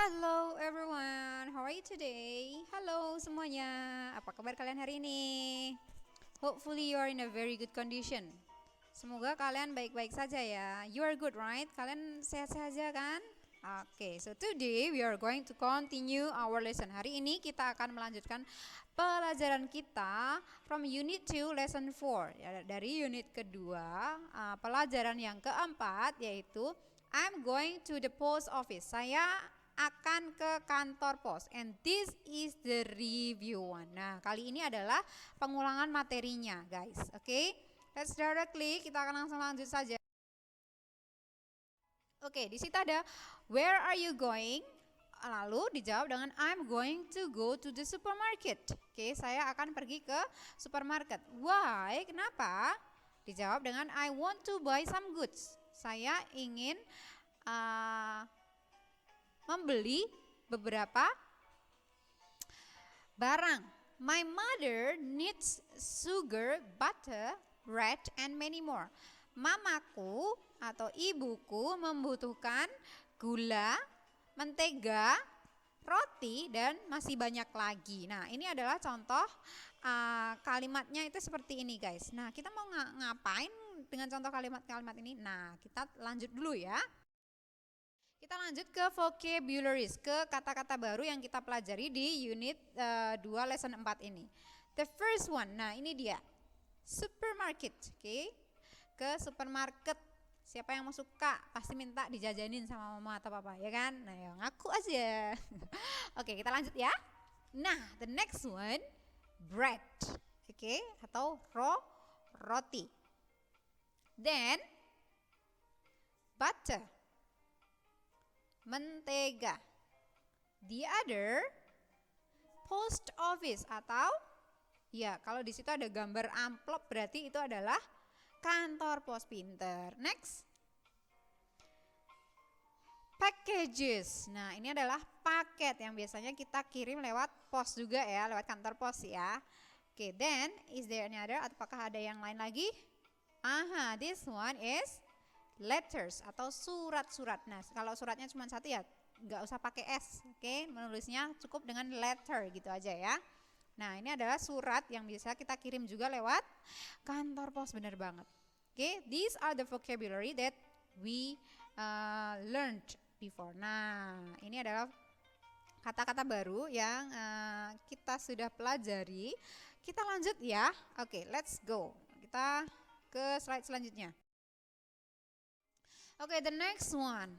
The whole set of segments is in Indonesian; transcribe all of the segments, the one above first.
Hello everyone, how are you today? Halo semuanya, apa kabar kalian hari ini? Hopefully you are in a very good condition. Semoga kalian baik-baik saja ya. You are good, right? Kalian sehat-sehat saja kan? Oke, so today we are going to continue our lesson. Hari ini kita akan melanjutkan pelajaran kita from unit 2 lesson 4. Ya, dari unit kedua, pelajaran yang keempat yaitu I'm going to the post office. Saya akan ke kantor pos, and this is the review one. Nah, kali ini adalah pengulangan materinya, guys. Oke, let's directly, kita akan langsung lanjut saja. Oke, di situ ada where are you going? Lalu dijawab dengan I'm going to go to the supermarket. Oke, saya akan pergi ke supermarket. Why? Kenapa? Dijawab dengan I want to buy some goods. Saya ingin membeli beberapa barang. My mother needs sugar, butter, bread, and many more. Mamaku atau ibuku membutuhkan gula, mentega, roti, dan masih banyak lagi. Nah, ini adalah contoh kalimatnya itu seperti ini, guys. Nah, kita mau ngapain dengan contoh kalimat-kalimat ini? Nah, kita lanjut dulu ya. Kita lanjut ke vocabularies, ke kata-kata baru yang kita pelajari di unit 2 lesson 4 ini. The first one, nah ini dia, supermarket, oke? Ke supermarket, siapa yang mau suka pasti minta dijajanin sama mama atau papa, ya kan? Nah ya ngaku aja. Oke, kita lanjut ya. Nah, the next one, bread, oke? Atau roti. Then, butter, mentega. The other, post office, atau ya kalau di situ ada gambar amplop berarti itu adalah kantor pos. Pinter. Next, packages. Nah, ini adalah paket yang biasanya kita kirim lewat pos juga ya, lewat kantor pos ya. Oke, then is there any other? Apakah ada yang lain lagi? Aha, this one is letters atau surat-surat. Nah, kalau suratnya cuma satu ya nggak usah pakai S, oke? Menulisnya cukup dengan letter gitu aja ya. Nah, ini adalah surat yang bisa kita kirim juga lewat kantor pos, bener banget. Oke, these are the vocabulary that we learned before. Nah, ini adalah kata-kata baru yang kita sudah pelajari. Kita lanjut ya. Oke, let's go. Kita ke slide selanjutnya. Oke, the next one.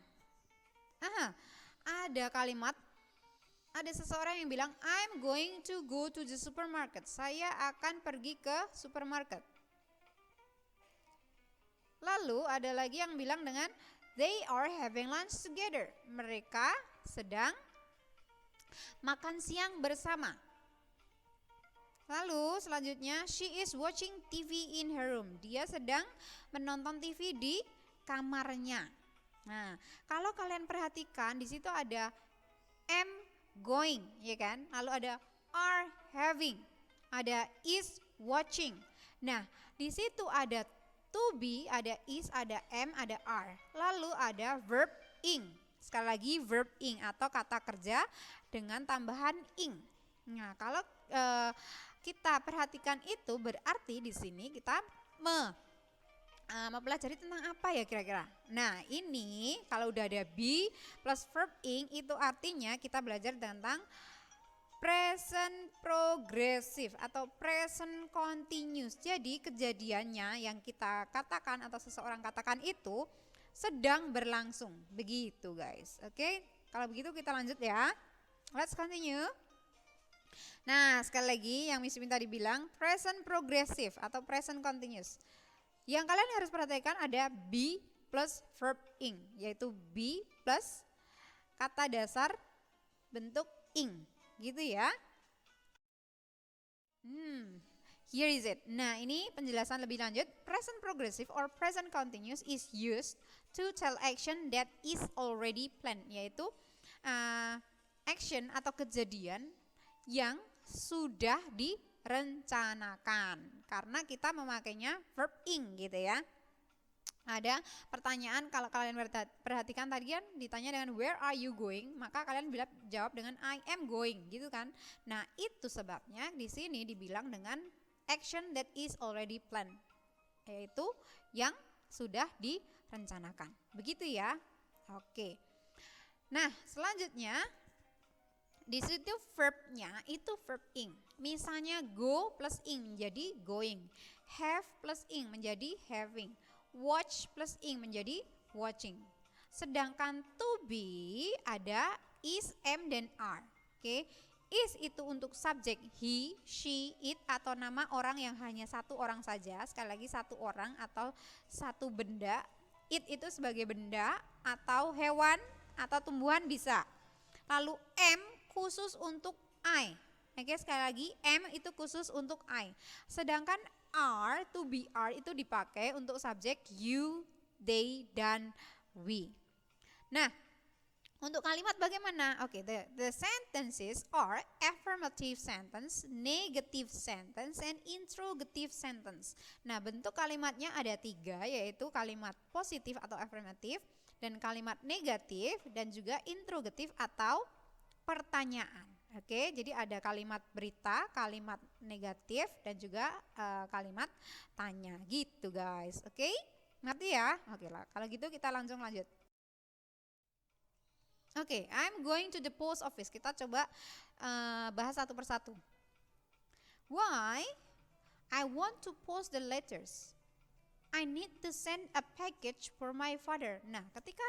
Ada kalimat, ada seseorang yang bilang I'm going to go to the supermarket. Saya akan pergi ke supermarket. Lalu ada lagi yang bilang dengan they are having lunch together. Mereka sedang makan siang bersama. Lalu selanjutnya she is watching TV in her room. Dia sedang menonton TV di kamarnya. Nah, kalau kalian perhatikan di situ ada am going, ya kan? Lalu ada are having, ada is watching. Nah, di situ ada to be, ada is, ada am, ada are. Lalu ada verb ing. Sekali lagi verb ing atau kata kerja dengan tambahan ing. Nah, kalau kita perhatikan itu berarti di sini kita mempelajari tentang apa ya kira-kira. Nah, ini kalau udah ada be plus verb ing itu artinya kita belajar tentang present progressive atau present continuous. Jadi kejadiannya yang kita katakan atau seseorang katakan itu sedang berlangsung. Begitu guys. Oke, kalau begitu kita lanjut ya. Let's continue. Nah, sekali lagi yang Miss Minta dibilang present progressive atau present continuous. Yang kalian harus perhatikan ada be plus verb ing, yaitu be plus kata dasar bentuk ing, gitu ya. Here is it. Nah, ini penjelasan lebih lanjut. Present progressive or present continuous is used to tell action that is already planned, yaitu action atau kejadian yang sudah direncanakan karena kita memakainya verb ing gitu ya. ada pertanyaan, kalau kalian perhatikan tadi kan ditanya dengan where are you going, maka kalian bila jawab dengan I am going gitu kan. Nah, itu sebabnya di sini dibilang dengan action that is already planned, yaitu yang sudah direncanakan. Begitu ya. Oke. Nah, selanjutnya di situ verbnya itu verb ing. Misalnya go plus ing menjadi going, have plus ing menjadi having, watch plus ing menjadi watching. Sedangkan to be ada is, am, dan are. Oke. Is itu untuk subjek he, she, it atau nama orang yang hanya satu orang saja. Sekali lagi satu orang atau satu benda. It itu sebagai benda atau hewan atau tumbuhan bisa. Lalu am khusus untuk I. Oke, sekali lagi am itu khusus untuk I. Sedangkan are, to be are itu dipakai untuk subjek you, they, dan we. Nah, untuk kalimat bagaimana? Oke, the sentences are affirmative sentence, negative sentence, and interrogative sentence. Nah, bentuk kalimatnya ada 3, yaitu kalimat positif atau affirmative, dan kalimat negatif, dan juga interrogatif atau pertanyaan. Oke, jadi ada kalimat berita, kalimat negatif, dan juga kalimat tanya gitu guys. Oke, ngerti ya? Oke lah, kalau gitu kita langsung lanjut. Oke, I'm going to the post office. Kita coba bahas satu persatu. Why? I want to post the letters. I need to send a package for my father. Nah, ketika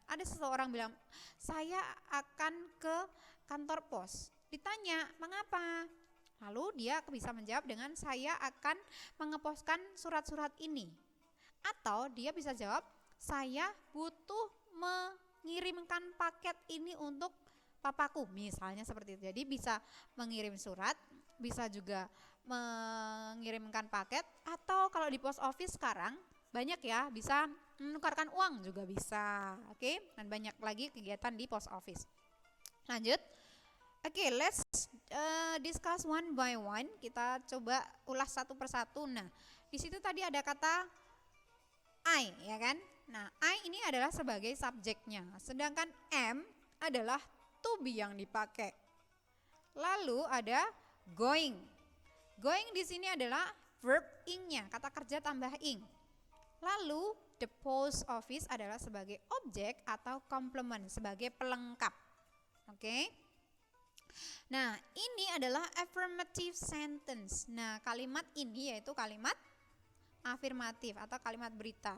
ada seseorang bilang, saya akan ke kantor pos. Ditanya, mengapa? Lalu dia bisa menjawab dengan saya akan mengeposkan surat-surat ini. Atau dia bisa jawab, saya butuh mengirimkan paket ini untuk papaku, misalnya seperti itu. Jadi bisa mengirim surat, bisa juga mengirimkan paket, atau kalau di post office sekarang banyak ya, bisa menukarkan uang juga bisa. Oke, dan banyak lagi kegiatan di post office. Lanjut. Oke, let's discuss one by one. Kita coba ulas satu persatu. Nah, di situ tadi ada kata I, ya kan? Nah, I ini adalah sebagai subjeknya, sedangkan am adalah to be yang dipakai. Lalu ada going. Going di sini adalah verb ing-nya, kata kerja tambah ing. Lalu the post office adalah sebagai objek atau complement, sebagai pelengkap. Oke. Nah, ini adalah affirmative sentence. Nah, kalimat ini yaitu kalimat afirmatif atau kalimat berita.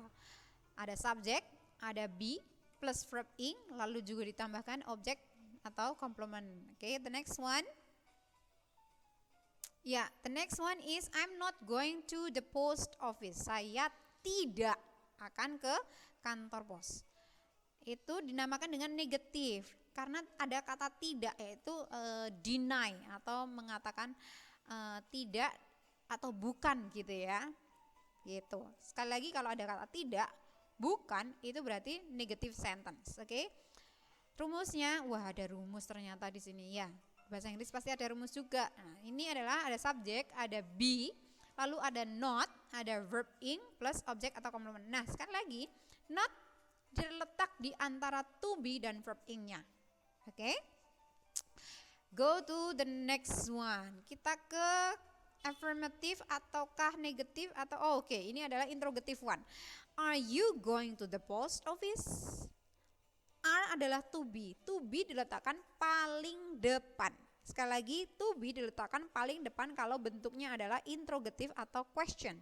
Ada subjek, ada be plus verb ing, lalu juga ditambahkan objek atau complement. Oke, the next one. Ya, the next one is I'm not going to the post office. Saya tidak akan ke kantor pos. Itu dinamakan dengan negatif karena ada kata tidak, yaitu deny atau mengatakan tidak atau bukan gitu ya. Gitu. Sekali lagi kalau ada kata tidak, bukan, itu berarti negative sentence. Oke. Rumusnya, wah ada rumus ternyata di sini ya. Bahasa Inggris pasti ada rumus juga. Nah, ini adalah ada subjek, ada be, lalu ada not, ada verb ing plus objek atau complement. Nah, sekali lagi, not terletak di antara to be dan verb ing-nya. Oke. Go to the next one. Kita ke affirmative ataukah negatif atau oke, ini adalah interrogative one. Are you going to the post office? Are adalah to be. To be diletakkan paling depan. Sekali lagi, to be diletakkan paling depan kalau bentuknya adalah interrogative atau question.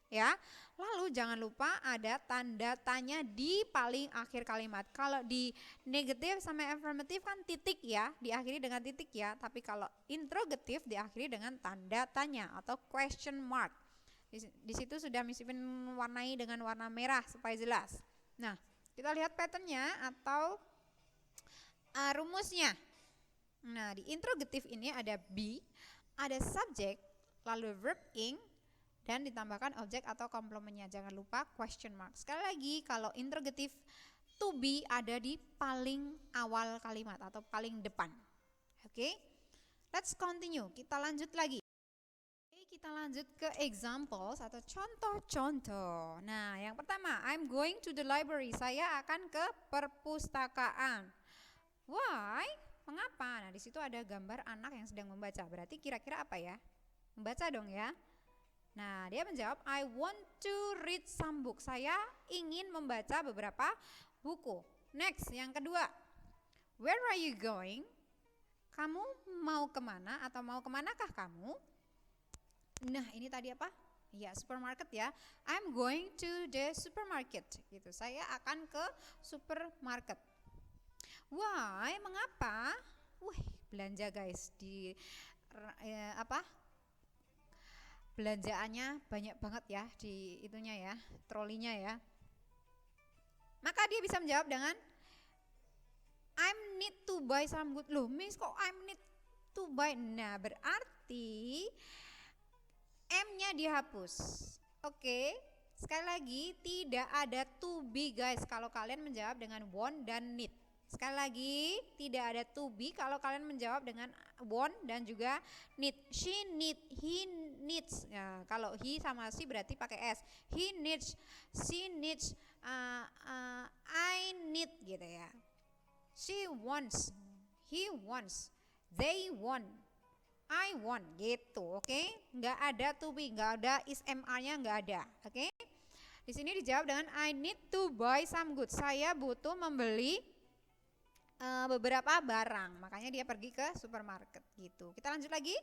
Ya. Lalu jangan lupa ada tanda tanya di paling akhir kalimat. Kalau di negatif sama affirmative kan titik ya, diakhiri dengan titik ya. Tapi kalau interrogative diakhiri dengan tanda tanya atau question mark. Di situ sudah Miss Ipin warnai dengan warna merah supaya jelas. Nah, kita lihat patternnya atau rumusnya. Nah, di interrogative ini ada be, ada subjek, lalu verb ing, dan ditambahkan objek atau komplementnya. Jangan lupa question mark. Sekali lagi, kalau interrogative to be ada di paling awal kalimat atau paling depan. Oke, let's continue. Kita lanjut lagi. Kita kita lanjut ke examples atau contoh-contoh. Nah, yang pertama, I'm going to the library. Saya akan ke perpustakaan. Why? Mengapa? Nah, di situ ada gambar anak yang sedang membaca. Berarti kira-kira apa ya? Membaca dong ya. Nah, dia menjawab, I want to read some book. Saya ingin membaca beberapa buku. Next, yang kedua, where are you going? Kamu mau kemana atau mau kemanakah kamu? Nah, ini tadi apa? Ya, supermarket ya. I'm going to the supermarket. Gitu. Saya akan ke supermarket. Why? Mengapa? Wih, belanja guys di belanjaannya banyak banget ya di itunya ya, trolinya ya. Maka dia bisa menjawab dengan I need to buy some good. Loh, Miss kok I need to buy? Nah, berarti M-nya dihapus. Oke, sekali lagi tidak ada to be guys kalau kalian menjawab dengan want dan need. Sekali lagi tidak ada to be kalau kalian menjawab dengan want dan juga need. She need, he needs. Nah, kalau he sama she berarti pakai s. He needs, she needs, I need gitu ya. She wants, he wants, they want, I want gitu, oke? Nggak ada to be, nggak ada is mr-nya nggak ada, oke? Di sini dijawab dengan I need to buy some goods. Saya butuh membeli beberapa barang, makanya dia pergi ke supermarket gitu. Kita lanjut lagi.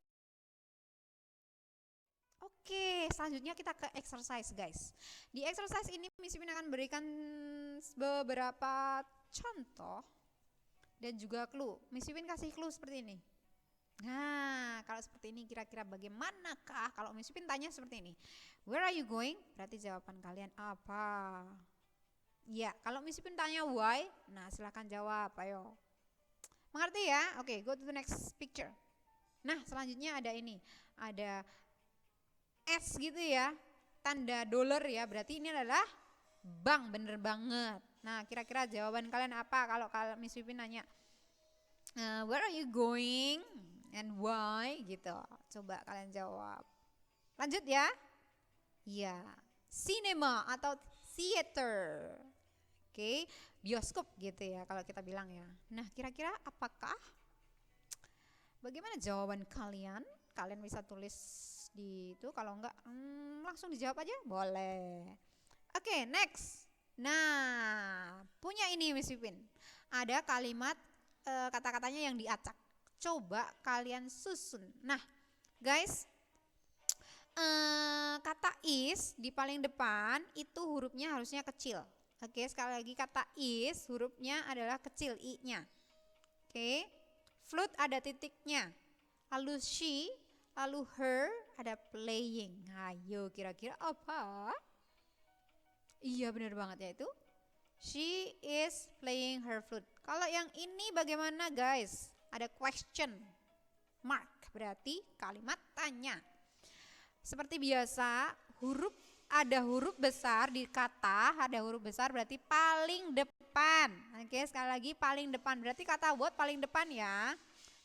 Oke, selanjutnya kita ke exercise guys. Di exercise ini Miss Ipin akan berikan beberapa contoh dan juga clue. Miss Ipin kasih clue seperti ini. Nah, kalau seperti ini kira-kira bagaimanakah kalau Miss Ipin tanya seperti ini? Where are you going? Berarti jawaban kalian apa? Ya, kalau Miss Ipin tanya why, nah silahkan jawab, ayo. Mengerti ya? Oke, go to the next picture. Nah, selanjutnya ada ini. Ada S gitu ya, tanda dolar ya, berarti ini adalah bank, bener banget. Nah, kira-kira jawaban kalian apa kalau Miss Ipin nanya where are you going and why gitu. Coba kalian jawab. Lanjut ya. Ya, cinema atau theater. Oke, bioskop gitu ya kalau kita bilang ya. Nah, kira-kira apakah? Bagaimana jawaban kalian? Kalian bisa tulis di itu, kalau enggak langsung dijawab aja, boleh. Oke, next. Nah, punya ini Miss Pipin. Ada kalimat kata-katanya yang diacak. Coba kalian susun. Nah, guys, kata is di paling depan itu hurufnya harusnya kecil. Oke, sekali lagi kata is hurufnya adalah kecil i-nya. Oke. Flute ada titiknya. Lalu she, lalu her ada playing. Ayo kira-kira apa? Iya benar banget ya itu. She is playing her flute. Kalau yang ini bagaimana guys? Ada question mark, berarti kalimat tanya. Seperti biasa, ada huruf besar di kata, ada huruf besar berarti paling depan. Oke, sekali lagi paling depan, berarti kata what paling depan ya.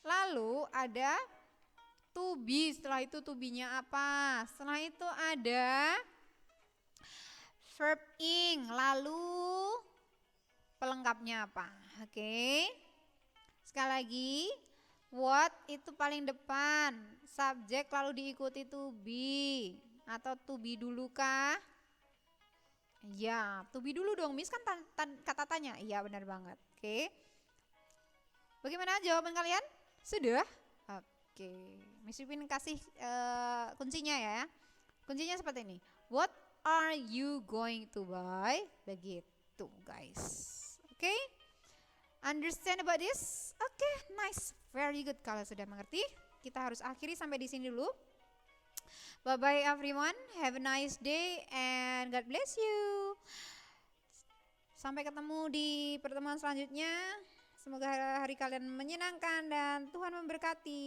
Lalu ada to be, setelah itu to be-nya apa? Setelah itu ada verb ing, lalu pelengkapnya apa? Oke. Sekali lagi, what itu paling depan, subjek lalu diikuti to be. Atau to be dulu kah? Ya, to be dulu dong, Miss kan kata tanya. Iya benar banget. Oke. Bagaimana jawaban kalian? Sudah? Oke. Miss Pipin kasih kuncinya ya. Kuncinya seperti ini. What are you going to buy? Begitu guys. Oke. Understand about this? Oke, nice. Very good kalau sudah mengerti. Kita harus akhiri sampai di sini dulu. Bye-bye everyone, have a nice day and God bless you. Sampai ketemu di pertemuan selanjutnya. Semoga hari kalian menyenangkan dan Tuhan memberkati.